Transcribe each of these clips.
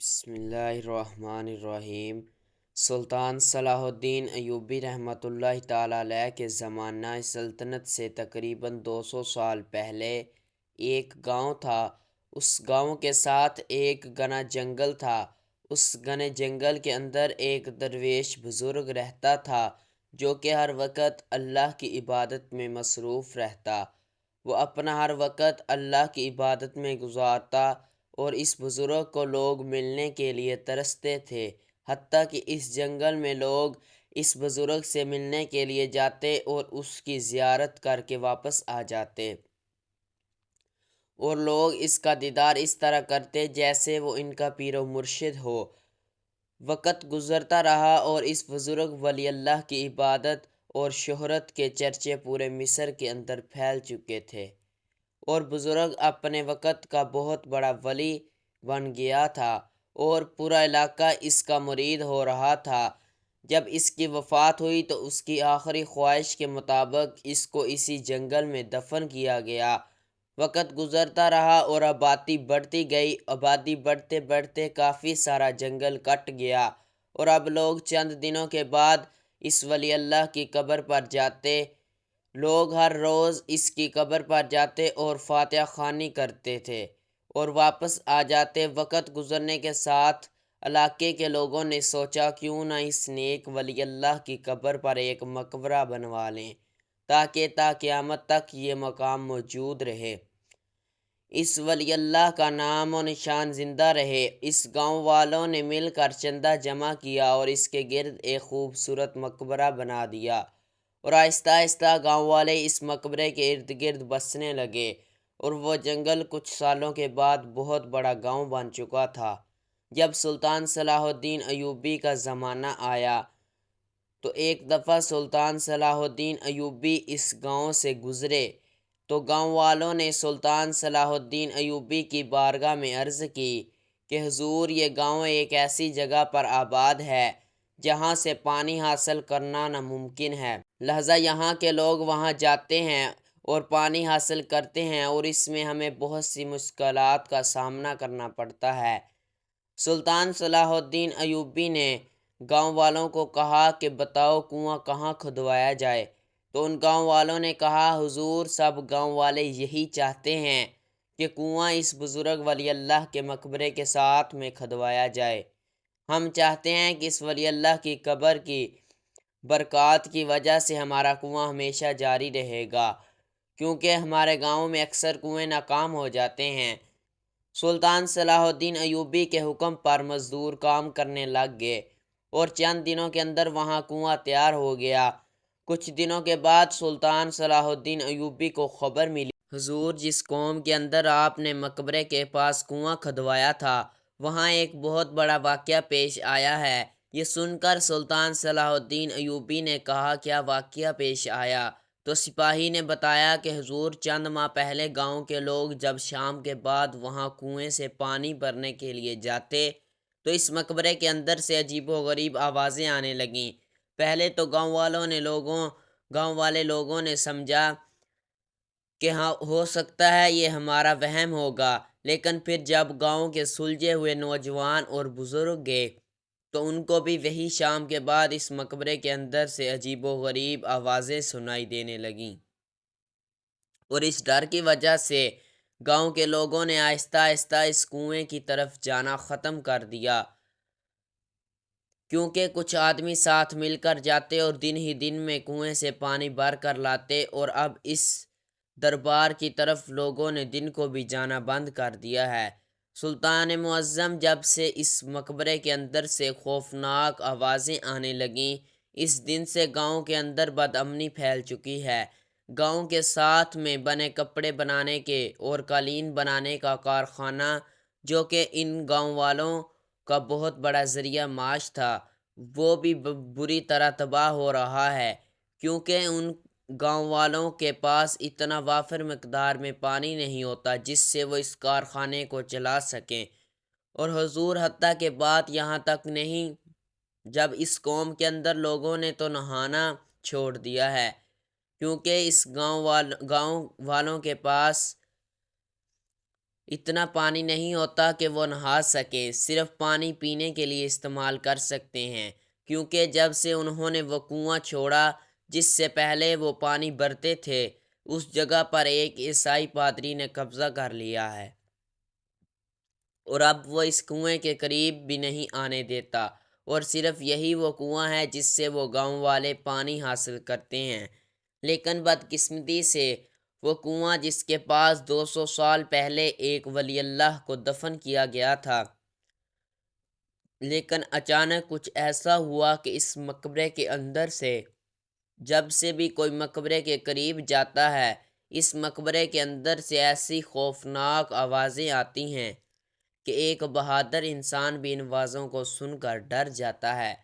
بسم اللہ الرحمن الرحیم۔ سلطان صلاح الدین ایوبی رحمۃ اللہ تعالیٰ علیہ کے زمانہ سلطنت سے تقریباً 200 سال پہلے ایک گاؤں تھا۔ اس گاؤں کے ساتھ ایک گھنا جنگل تھا۔ اس گھنے جنگل کے اندر ایک درویش بزرگ رہتا تھا جو کہ ہر وقت اللہ کی عبادت میں مصروف رہتا۔ وہ اپنا ہر وقت اللہ کی عبادت میں گزارتا اور اس بزرگ کو لوگ ملنے کے لیے ترستے تھے، حتیٰ کہ اس جنگل میں لوگ اس بزرگ سے ملنے کے لیے جاتے اور اس کی زیارت کر کے واپس آ جاتے، اور لوگ اس کا دیدار اس طرح کرتے جیسے وہ ان کا پیر و مرشد ہو۔ وقت گزرتا رہا اور اس بزرگ ولی اللہ کی عبادت اور شہرت کے چرچے پورے مصر کے اندر پھیل چکے تھے، اور بزرگ اپنے وقت کا بہت بڑا ولی بن گیا تھا اور پورا علاقہ اس کا مرید ہو رہا تھا۔ جب اس کی وفات ہوئی تو اس کی آخری خواہش کے مطابق اس کو اسی جنگل میں دفن کیا گیا۔ وقت گزرتا رہا اور آبادی بڑھتی گئی۔ آبادی بڑھتے بڑھتے کافی سارا جنگل کٹ گیا، اور اب لوگ چند دنوں کے بعد اس ولی اللہ کی قبر پر جاتے۔ لوگ ہر روز اس کی قبر پر جاتے اور فاتحہ خوانی کرتے تھے اور واپس آ جاتے۔ وقت گزرنے کے ساتھ علاقے کے لوگوں نے سوچا کیوں نہ اس نیک ولی اللہ کی قبر پر ایک مقبرہ بنوا لیں تاکہ تا قیامت تک یہ مقام موجود رہے، اس ولی اللہ کا نام و نشان زندہ رہے۔ اس گاؤں والوں نے مل کر چندہ جمع کیا اور اس کے گرد ایک خوبصورت مقبرہ بنا دیا، اور آہستہ آہستہ گاؤں والے اس مقبرے کے ارد گرد بسنے لگے، اور وہ جنگل کچھ سالوں کے بعد بہت بڑا گاؤں بن چکا تھا۔ جب سلطان صلاح الدین ایوبی کا زمانہ آیا تو ایک دفعہ سلطان صلاح الدین ایوبی اس گاؤں سے گزرے تو گاؤں والوں نے سلطان صلاح الدین ایوبی کی بارگاہ میں عرض کی کہ حضور، یہ گاؤں ایک ایسی جگہ پر آباد ہے جہاں سے پانی حاصل کرنا ناممکن ہے، لہذا یہاں کے لوگ وہاں جاتے ہیں اور پانی حاصل کرتے ہیں، اور اس میں ہمیں بہت سی مشکلات کا سامنا کرنا پڑتا ہے۔ سلطان صلاح الدین ایوبی نے گاؤں والوں کو کہا کہ بتاؤ کنواں کہاں کھدوایا جائے؟ تو ان گاؤں والوں نے کہا حضور، سب گاؤں والے یہی چاہتے ہیں کہ کنواں اس بزرگ ولی اللہ کے مقبرے کے ساتھ میں کھدوایا جائے۔ ہم چاہتے ہیں کہ اس ولی اللہ کی قبر کی برکات کی وجہ سے ہمارا کنواں ہمیشہ جاری رہے گا، کیونکہ ہمارے گاؤں میں اکثر کنویں ناکام ہو جاتے ہیں۔ سلطان صلاح الدین ایوبی کے حکم پر مزدور کام کرنے لگ گئے اور چند دنوں کے اندر وہاں کنواں تیار ہو گیا۔ کچھ دنوں کے بعد سلطان صلاح الدین ایوبی کو خبر ملی، حضور، جس قوم کے اندر آپ نے مقبرے کے پاس کنواں کھدوایا تھا وہاں ایک بہت بڑا واقعہ پیش آیا ہے۔ یہ سن کر سلطان صلاح الدین ایوبی نے کہا کیا واقعہ پیش آیا؟ تو سپاہی نے بتایا کہ حضور، چند ماہ پہلے گاؤں کے لوگ جب شام کے بعد وہاں کنویں سے پانی بھرنے کے لیے جاتے تو اس مقبرے کے اندر سے عجیب و غریب آوازیں آنے لگیں۔ پہلے تو گاؤں والے لوگوں نے سمجھا کہ ہاں ہو سکتا ہے یہ ہمارا وہم ہوگا، لیکن پھر جب گاؤں کے سلجھے ہوئے نوجوان اور بزرگ گئے تو ان کو بھی وہی شام کے بعد اس مقبرے کے اندر سے عجیب و غریب آوازیں سنائی دینے لگیں، اور اس ڈر کی وجہ سے گاؤں کے لوگوں نے آہستہ آہستہ اس کنویں کی طرف جانا ختم کر دیا، کیونکہ کچھ آدمی ساتھ مل کر جاتے اور دن ہی دن میں کنویں سے پانی بھر کر لاتے، اور اب اس دربار کی طرف لوگوں نے دن کو بھی جانا بند کر دیا ہے۔ سلطان معظم جب سے اس مقبرے کے اندر سے خوفناک آوازیں آنے لگیں، اس دن سے گاؤں کے اندر بد امنی پھیل چکی ہے۔ گاؤں کے ساتھ میں بنے کپڑے بنانے کے اور قالین بنانے کا کارخانہ، جو کہ ان گاؤں والوں کا بہت بڑا ذریعہ معاش تھا، وہ بھی بری طرح تباہ ہو رہا ہے، کیونکہ ان گاؤں والوں کے پاس اتنا وافر مقدار میں پانی نہیں ہوتا جس سے وہ اس کارخانے کو چلا سکیں۔ اور حضور، حتیٰ کہ بات یہاں تک نہیں، جب اس قوم کے اندر لوگوں نے تو نہانا چھوڑ دیا ہے، کیونکہ اس گاؤں والوں کے پاس اتنا پانی نہیں ہوتا کہ وہ نہا سکیں، صرف پانی پینے کے لیے استعمال کر سکتے ہیں، کیونکہ جب سے انہوں نے وہ کنواں چھوڑا جس سے پہلے وہ پانی بھرتے تھے، اس جگہ پر ایک عیسائی پادری نے قبضہ کر لیا ہے، اور اب وہ اس کنویں کے قریب بھی نہیں آنے دیتا، اور صرف یہی وہ کنواں ہے جس سے وہ گاؤں والے پانی حاصل کرتے ہیں۔ لیکن بدقسمتی سے وہ کنواں جس کے پاس 200 سال پہلے ایک ولی اللہ کو دفن کیا گیا تھا، لیکن اچانک کچھ ایسا ہوا کہ اس مقبرے کے اندر سے جب سے بھی کوئی مقبرے کے قریب جاتا ہے، اس مقبرے کے اندر سے ایسی خوفناک آوازیں آتی ہیں کہ ایک بہادر انسان بھی ان آوازوں کو سن کر ڈر جاتا ہے،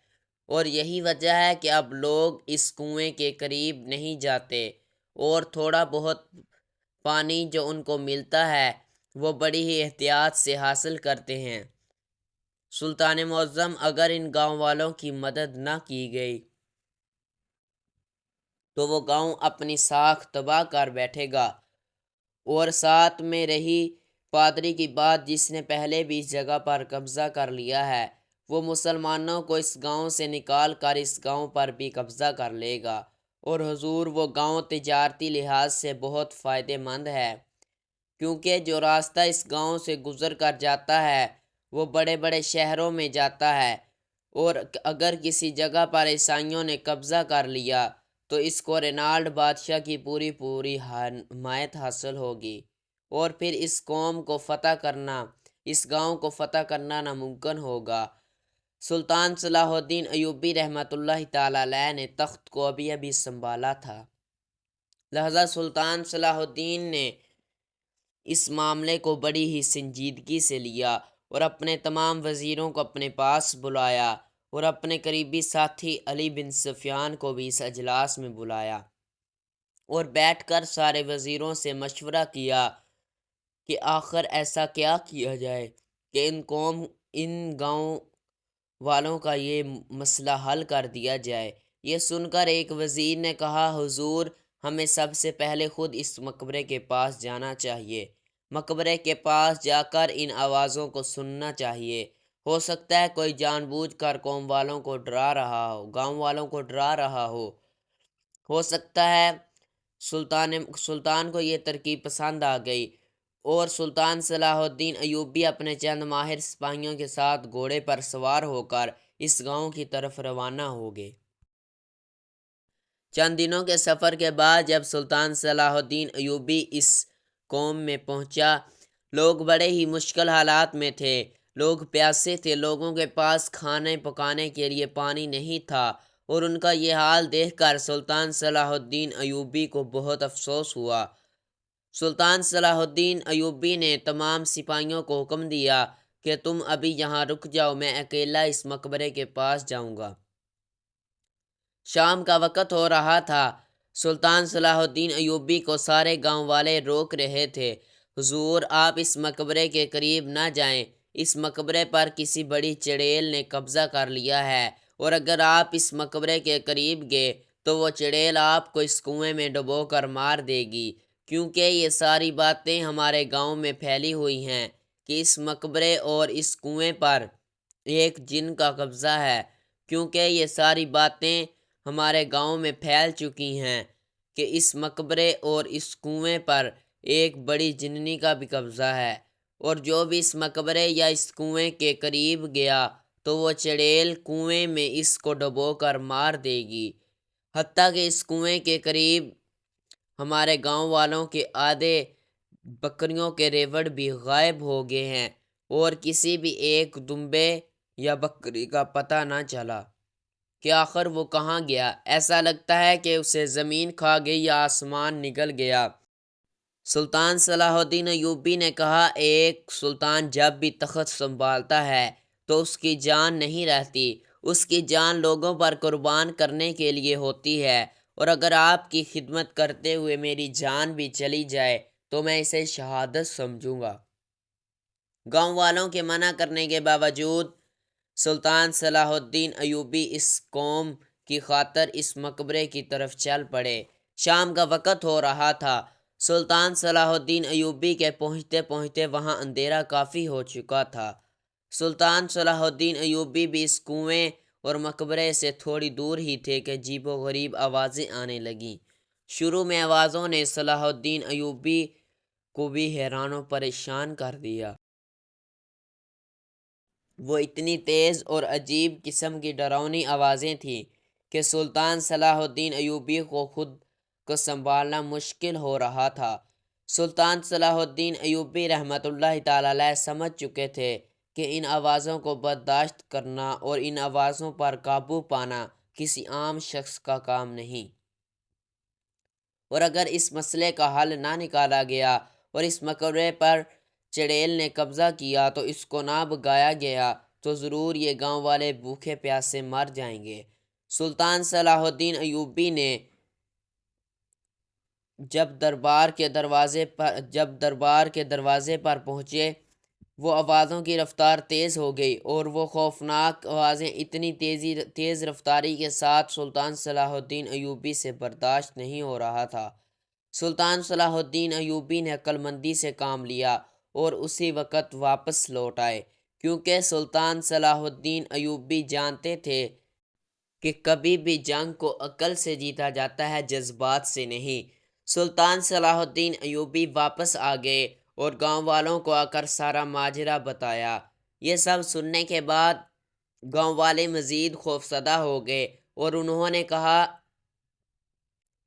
اور یہی وجہ ہے کہ اب لوگ اس کنویں کے قریب نہیں جاتے، اور تھوڑا بہت پانی جو ان کو ملتا ہے وہ بڑی ہی احتیاط سے حاصل کرتے ہیں۔ سلطان معظم، اگر ان گاؤں والوں کی مدد نہ کی گئی تو وہ گاؤں اپنی ساکھ تباہ کر بیٹھے گا، اور ساتھ میں رہی پادری کی بات جس نے پہلے بھی اس جگہ پر قبضہ کر لیا ہے، وہ مسلمانوں کو اس گاؤں سے نکال کر اس گاؤں پر بھی قبضہ کر لے گا، اور حضور وہ گاؤں تجارتی لحاظ سے بہت فائدہ مند ہے، کیونکہ جو راستہ اس گاؤں سے گزر کر جاتا ہے وہ بڑے بڑے شہروں میں جاتا ہے، اور اگر کسی جگہ پر عیسائیوں نے قبضہ کر لیا تو اس کو رینالڈ بادشاہ کی پوری حمایت حاصل ہوگی، اور پھر اس گاؤں کو فتح کرنا ناممکن ہوگا۔ سلطان صلاح الدین ایوبی رحمۃ اللہ تعالی علیہ نے تخت کو ابھی سنبھالا تھا، لہذا سلطان صلاح الدین نے اس معاملے کو بڑی ہی سنجیدگی سے لیا، اور اپنے تمام وزیروں کو اپنے پاس بلایا، اور اپنے قریبی ساتھی علی بن سفیان کو بھی اس اجلاس میں بلایا، اور بیٹھ کر سارے وزیروں سے مشورہ کیا کہ آخر ایسا کیا کیا جائے کہ ان گاؤں والوں کا یہ مسئلہ حل کر دیا جائے۔ یہ سن کر ایک وزیر نے کہا، حضور، ہمیں سب سے پہلے خود اس مقبرے کے پاس جانا چاہیے، مقبرے کے پاس جا کر ان آوازوں کو سننا چاہیے، ہو سکتا ہے کوئی جان بوجھ کر گاؤں والوں کو ڈرا رہا ہو سکتا ہے۔ سلطان کو یہ ترکیب پسند آ گئی، اور سلطان صلاح الدین ایوبی اپنے چند ماہر سپاہیوں کے ساتھ گھوڑے پر سوار ہو کر اس گاؤں کی طرف روانہ ہو گئے۔ چند دنوں کے سفر کے بعد جب سلطان صلاح الدین ایوبی اس قوم میں پہنچا، لوگ بڑے ہی مشکل حالات میں تھے، لوگ پیاسے تھے، لوگوں کے پاس کھانے پکانے کے لیے پانی نہیں تھا، اور ان کا یہ حال دیکھ کر سلطان صلاح الدین ایوبی کو بہت افسوس ہوا۔ سلطان صلاح الدین ایوبی نے تمام سپاہیوں کو حکم دیا کہ تم ابھی یہاں رک جاؤ، میں اکیلا اس مقبرے کے پاس جاؤں گا۔ شام کا وقت ہو رہا تھا، سلطان صلاح الدین ایوبی کو سارے گاؤں والے روک رہے تھے، حضور، آپ اس مقبرے کے قریب نہ جائیں، اس مقبرے پر کسی بڑی چڑیل نے قبضہ کر لیا ہے، اور اگر آپ اس مقبرے کے قریب گئے تو وہ چڑیل آپ کو اس کنویں میں ڈبو کر مار دے گی، کیونکہ یہ ساری باتیں ہمارے گاؤں میں پھیلی ہوئی ہیں کہ اس مقبرے اور اس کنویں پر ایک جن کا قبضہ ہے، کیونکہ یہ ساری باتیں ہمارے گاؤں میں پھیل چکی ہیں کہ اس مقبرے اور اس کنویں پر ایک بڑی جننی کا بھی قبضہ ہے، اور جو بھی اس مقبرے یا اس کنویں کے قریب گیا تو وہ چڑیل کنویں میں اس کو ڈبو کر مار دے گی، حتیٰ کہ اس کنویں کے قریب ہمارے گاؤں والوں کے آدھے بکریوں کے ریوڑ بھی غائب ہو گئے ہیں، اور کسی بھی ایک دمبے یا بکری کا پتہ نہ چلا کہ آخر وہ کہاں گیا، ایسا لگتا ہے کہ اسے زمین کھا گئی یا آسمان نگل گیا۔ سلطان صلاح الدین ایوبی نے کہا، ایک سلطان جب بھی تخت سنبھالتا ہے تو اس کی جان نہیں رہتی، اس کی جان لوگوں پر قربان کرنے کے لیے ہوتی ہے، اور اگر آپ کی خدمت کرتے ہوئے میری جان بھی چلی جائے تو میں اسے شہادت سمجھوں گا۔ گاؤں والوں کے منع کرنے کے باوجود سلطان صلاح الدین ایوبی اس قوم کی خاطر اس مقبرے کی طرف چل پڑے۔ شام کا وقت ہو رہا تھا، سلطان صلاح الدین ایوبی کے پہنچتے پہنچتے وہاں اندھیرا کافی ہو چکا تھا۔ سلطان صلاح الدین ایوبی بھی اس کنویں اور مقبرے سے تھوڑی دور ہی تھے کہ عجیب و غریب آوازیں آنے لگیں۔ شروع میں آوازوں نے صلاح الدین ایوبی کو بھی حیران و پریشان کر دیا۔ وہ اتنی تیز اور عجیب قسم کی ڈراؤنی آوازیں تھیں کہ سلطان صلاح الدین ایوبی کو خود کو سنبھالنا مشکل ہو رہا تھا۔ سلطان صلاح الدین ایوبی رحمۃ اللہ تعالی علیہ سمجھ چکے تھے کہ ان آوازوں کو برداشت کرنا اور ان آوازوں پر قابو پانا کسی عام شخص کا کام نہیں، اور اگر اس مسئلے کا حل نہ نکالا گیا اور اس مقبرے پر چڑیل نے قبضہ کیا تو اس کو نہ بھگایا گیا تو ضرور یہ گاؤں والے بھوکے پیاسے مر جائیں گے۔ سلطان صلاح الدین ایوبی نے جب دربار کے دروازے پر پہنچے، وہ آوازوں کی رفتار تیز ہو گئی اور وہ خوفناک آوازیں اتنی تیز رفتاری کے ساتھ سلطان صلاح الدین ایوبی سے برداشت نہیں ہو رہا تھا۔ سلطان صلاح الدین ایوبی نے عقل مندی سے کام لیا اور اسی وقت واپس لوٹ آئے، کیونکہ سلطان صلاح الدین ایوبی جانتے تھے کہ کبھی بھی جنگ کو عقل سے جیتا جاتا ہے، جذبات سے نہیں۔ سلطان صلاح الدین ایوبی واپس آ گئے اور گاؤں والوں کو آ کر سارا ماجرا بتایا۔ یہ سب سننے کے بعد گاؤں والے مزید خوفزدہ ہو گئے اور انہوں نے کہا،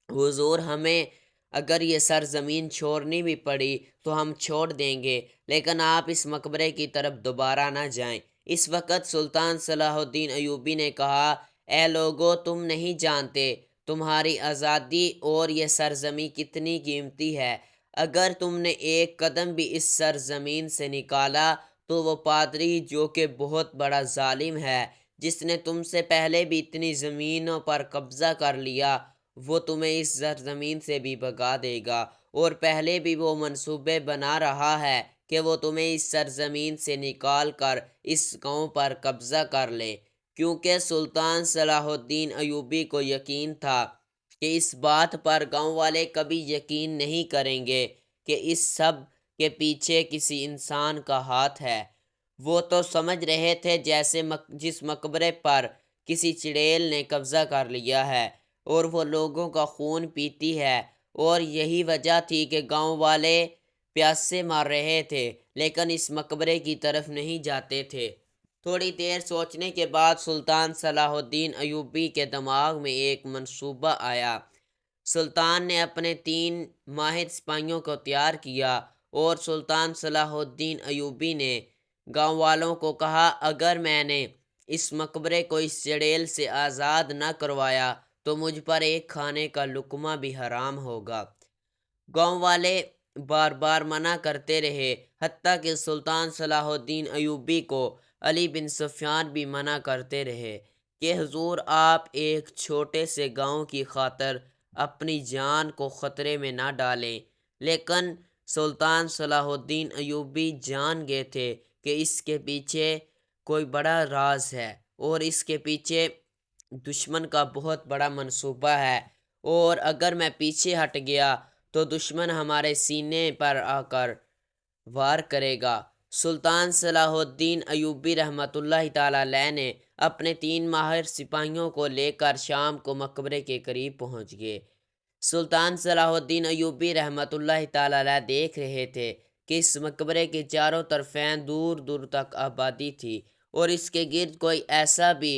حضور، ہمیں اگر یہ سرزمین چھوڑنی بھی پڑی تو ہم چھوڑ دیں گے، لیکن آپ اس مقبرے کی طرف دوبارہ نہ جائیں۔ اس وقت سلطان صلاح الدین ایوبی نے کہا، اے لوگو، تم نہیں جانتے تمہاری آزادی اور یہ سرزمین کتنی قیمتی ہے۔ اگر تم نے ایک قدم بھی اس سرزمین سے نکالا تو وہ پادری جو کہ بہت بڑا ظالم ہے، جس نے تم سے پہلے بھی اتنی زمینوں پر قبضہ کر لیا، وہ تمہیں اس سرزمین سے بھی بھگا دے گا، اور پہلے بھی وہ منصوبے بنا رہا ہے کہ وہ تمہیں اس سرزمین سے نکال کر اس گاؤں پر قبضہ کر لے۔ کیونکہ سلطان صلاح الدین ایوبی کو یقین تھا کہ اس بات پر گاؤں والے کبھی یقین نہیں کریں گے کہ اس سب کے پیچھے کسی انسان کا ہاتھ ہے۔ وہ تو سمجھ رہے تھے جیسے جس مقبرے پر کسی چڑیل نے قبضہ کر لیا ہے اور وہ لوگوں کا خون پیتی ہے، اور یہی وجہ تھی کہ گاؤں والے پیاسے مر رہے تھے لیکن اس مقبرے کی طرف نہیں جاتے تھے۔ تھوڑی دیر سوچنے کے بعد سلطان صلاح الدین ایوبی کے دماغ میں ایک منصوبہ آیا۔ سلطان نے اپنے 3 ماہر سپاہیوں کو تیار کیا اور سلطان صلاح الدین ایوبی نے گاؤں والوں کو کہا، اگر میں نے اس مقبرے کو اس چڑیل سے آزاد نہ کروایا تو مجھ پر ایک کھانے کا لقمہ بھی حرام ہوگا۔ گاؤں والے بار بار منع کرتے رہے، حتیٰ کہ سلطان صلاح الدین ایوبی کو علی بن سفیان بھی منع کرتے رہے کہ حضور، آپ ایک چھوٹے سے گاؤں کی خاطر اپنی جان کو خطرے میں نہ ڈالیں۔ لیکن سلطان صلاح الدین ایوبی جان گئے تھے کہ اس کے پیچھے کوئی بڑا راز ہے اور اس کے پیچھے دشمن کا بہت بڑا منصوبہ ہے، اور اگر میں پیچھے ہٹ گیا تو دشمن ہمارے سینے پر آ کر وار کرے گا۔ سلطان صلاح الدین ایوبی رحمۃ اللہ تعالی علیہ نے اپنے 3 ماہر سپاہیوں کو لے کر شام کو مقبرے کے قریب پہنچ گئے۔ سلطان صلاح الدین ایوبی رحمۃ اللہ تعالی علیہ دیکھ رہے تھے کہ اس مقبرے کے چاروں طرفین دور دور تک آبادی تھی اور اس کے گرد کوئی ایسا بھی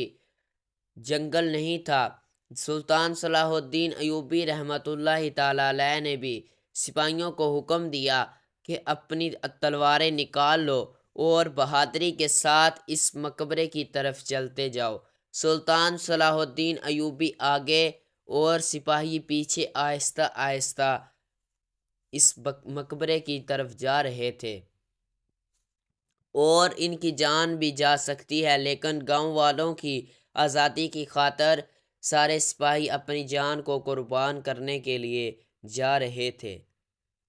جنگل نہیں تھا۔ سلطان صلاح الدین ایوبی رحمۃ اللہ تعالی علیہ نے بھی سپاہیوں کو حکم دیا کہ اپنی تلواریں نکال لو اور بہادری کے ساتھ اس مقبرے کی طرف چلتے جاؤ۔ سلطان صلاح الدین ایوبی آگے اور سپاہی پیچھے آہستہ آہستہ اس مقبرے کی طرف جا رہے تھے، اور ان کی جان بھی جا سکتی ہے، لیکن گاؤں والوں کی آزادی کی خاطر سارے سپاہی اپنی جان کو قربان کرنے کے لیے جا رہے تھے۔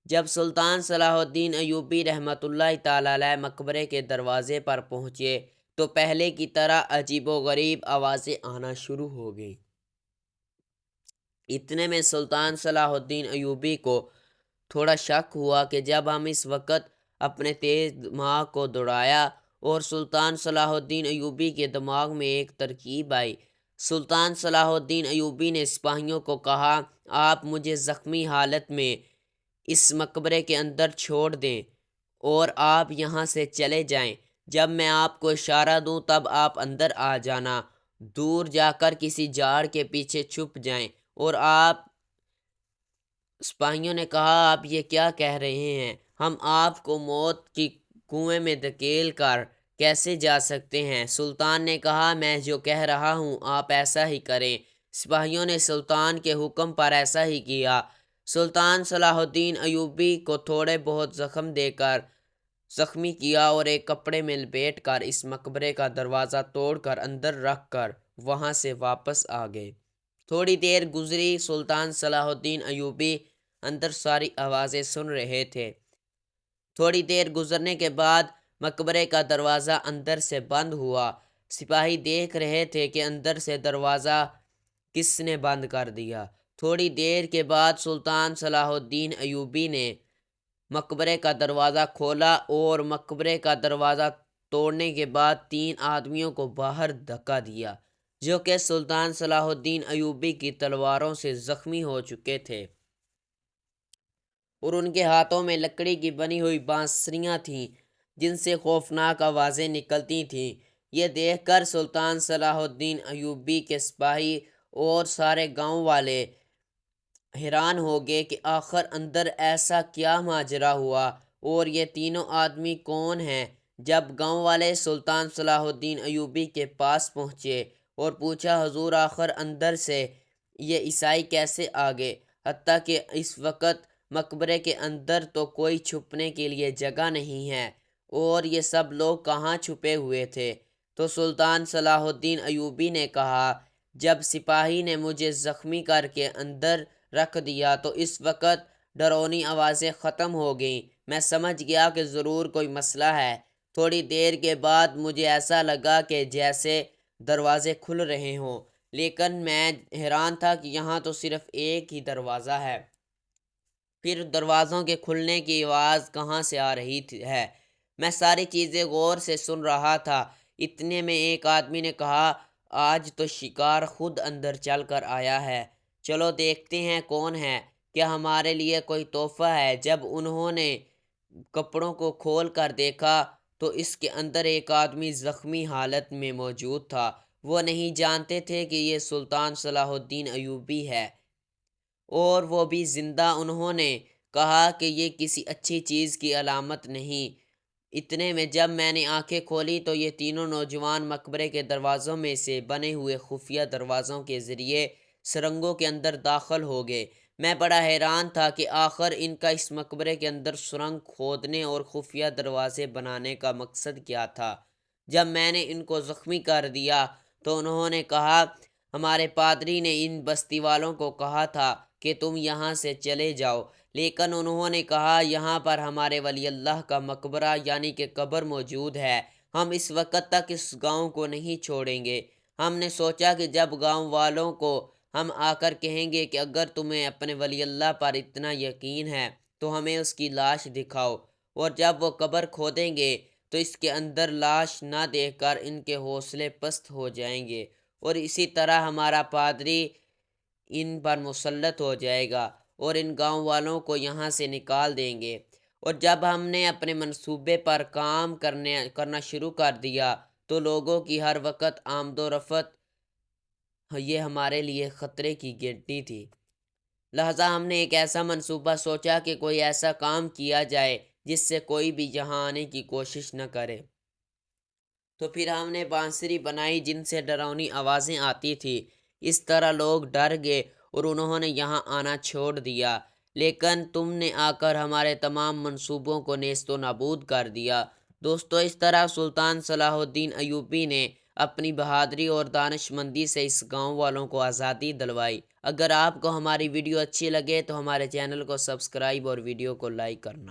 جب سلطان صلاح الدین ایوبی رحمۃ اللہ تعالی علیہ مقبرے کے دروازے پر پہنچے تو پہلے کی طرح عجیب و غریب آوازیں آنا شروع ہو گئیں۔ اتنے میں سلطان صلاح الدین ایوبی کو تھوڑا شک ہوا کہ جب ہم اس وقت اپنے تیز دماغ کو دوڑایا اور سلطان صلاح الدین ایوبی کے دماغ میں ایک ترکیب آئی۔ سلطان صلاح الدین ایوبی نے سپاہیوں کو کہا، آپ مجھے زخمی حالت میں اس مقبرے کے اندر چھوڑ دیں اور آپ یہاں سے چلے جائیں۔ جب میں آپ کو اشارہ دوں تب آپ اندر آ جانا، دور جا کر کسی جھاڑ کے پیچھے چھپ جائیں۔ اور آپ سپاہیوں نے کہا، آپ یہ کیا کہہ رہے ہیں؟ ہم آپ کو موت کی کنویں میں دھکیل کر کیسے جا سکتے ہیں؟ سلطان نے کہا، میں جو کہہ رہا ہوں آپ ایسا ہی کریں۔ سپاہیوں نے سلطان کے حکم پر ایسا ہی کیا۔ سلطان صلاح الدین ایوبی کو تھوڑے بہت زخم دے کر زخمی کیا اور ایک کپڑے میں لپیٹ کر اس مقبرے کا دروازہ توڑ کر اندر رکھ کر وہاں سے واپس آ گئے۔ تھوڑی دیر گزری، سلطان صلاح الدین ایوبی اندر ساری آوازیں سن رہے تھے۔ تھوڑی دیر گزرنے کے بعد مقبرے کا دروازہ اندر سے بند ہوا۔ سپاہی دیکھ رہے تھے کہ اندر سے دروازہ کس نے بند کر دیا۔ تھوڑی دیر کے بعد سلطان صلاح الدین ایوبی نے مقبرے کا دروازہ کھولا اور مقبرے کا دروازہ توڑنے کے بعد 3 آدمیوں کو باہر دھکا دیا، جو کہ سلطان صلاح الدین ایوبی کی تلواروں سے زخمی ہو چکے تھے اور ان کے ہاتھوں میں لکڑی کی بنی ہوئی بانسریاں تھیں جن سے خوفناک آوازیں نکلتی تھیں۔ یہ دیکھ کر سلطان صلاح الدین ایوبی کے سپاہی اور سارے گاؤں والے حیران ہو گئے کہ آخر اندر ایسا کیا ماجرا ہوا اور یہ تینوں آدمی کون ہیں۔ جب گاؤں والے سلطان صلاح الدین ایوبی کے پاس پہنچے اور پوچھا، حضور آخر اندر سے یہ عیسائی کیسے آ گئے؟ حتیٰ کہ اس وقت مقبرے کے اندر تو کوئی چھپنے کے لیے جگہ نہیں ہے اور یہ سب لوگ کہاں چھپے ہوئے تھے؟ تو سلطان صلاح الدین ایوبی نے کہا، جب سپاہی نے مجھے زخمی کر کے اندر رکھ دیا تو اس وقت ڈرونی آوازیں ختم ہو گئیں۔ میں سمجھ گیا کہ ضرور کوئی مسئلہ ہے۔ تھوڑی دیر کے بعد مجھے ایسا لگا کہ جیسے دروازے کھل رہے ہوں، لیکن میں حیران تھا کہ یہاں تو صرف ایک ہی دروازہ ہے، پھر دروازوں کے کھلنے کی آواز کہاں سے آ رہی ہے؟ میں ساری چیزیں غور سے سن رہا تھا۔ اتنے میں ایک آدمی نے کہا، آج تو شکار خود اندر چل کر آیا ہے، چلو دیکھتے ہیں کون ہے، کیا ہمارے لیے کوئی تحفہ ہے؟ جب انہوں نے کپڑوں کو کھول کر دیکھا تو اس کے اندر ایک آدمی زخمی حالت میں موجود تھا۔ وہ نہیں جانتے تھے کہ یہ سلطان صلاح الدین ایوبی ہے اور وہ بھی زندہ۔ انہوں نے کہا کہ یہ کسی اچھی چیز کی علامت نہیں۔ اتنے میں جب میں نے آنکھیں کھولی تو یہ تینوں نوجوان مقبرے کے دروازوں میں سے بنے ہوئے خفیہ دروازوں کے ذریعے سرنگوں کے اندر داخل ہو گئے۔ میں بڑا حیران تھا کہ آخر ان کا اس مقبرے کے اندر سرنگ کھودنے اور خفیہ دروازے بنانے کا مقصد کیا تھا۔ جب میں نے ان کو زخمی کر دیا تو انہوں نے کہا، ہمارے پادری نے ان بستی والوں کو کہا تھا کہ تم یہاں سے چلے جاؤ، لیکن انہوں نے کہا یہاں پر ہمارے ولی اللہ کا مقبرہ یعنی کہ قبر موجود ہے، ہم اس وقت تک اس گاؤں کو نہیں چھوڑیں گے۔ ہم نے سوچا کہ جب گاؤں والوں کو ہم آ کر کہیں گے کہ اگر تمہیں اپنے ولی اللہ پر اتنا یقین ہے تو ہمیں اس کی لاش دکھاؤ، اور جب وہ قبر کھودیں گے تو اس کے اندر لاش نہ دیکھ کر ان کے حوصلے پست ہو جائیں گے اور اسی طرح ہمارا پادری ان پر مسلط ہو جائے گا اور ان گاؤں والوں کو یہاں سے نکال دیں گے۔ اور جب ہم نے اپنے منصوبے پر کام کرنا شروع کر دیا تو لوگوں کی ہر وقت آمد و رفت یہ ہمارے لیے خطرے کی گھنٹی تھی، لہٰذا ہم نے ایک ایسا منصوبہ سوچا کہ کوئی ایسا کام کیا جائے جس سے کوئی بھی یہاں آنے کی کوشش نہ کرے۔ تو پھر ہم نے بانسری بنائی جن سے ڈراؤنی آوازیں آتی تھیں۔ اس طرح لوگ ڈر گئے اور انہوں نے یہاں آنا چھوڑ دیا، لیکن تم نے آ کر ہمارے تمام منصوبوں کو نیست و نابود کر دیا۔ دوستو، اس طرح سلطان صلاح الدین ایوبی نے اپنی بہادری اور دانش مندی سے اس گاؤں والوں کو آزادی دلوائی۔ اگر آپ کو ہماری ویڈیو اچھی لگے تو ہمارے چینل کو سبسکرائب اور ویڈیو کو لائک کرنا۔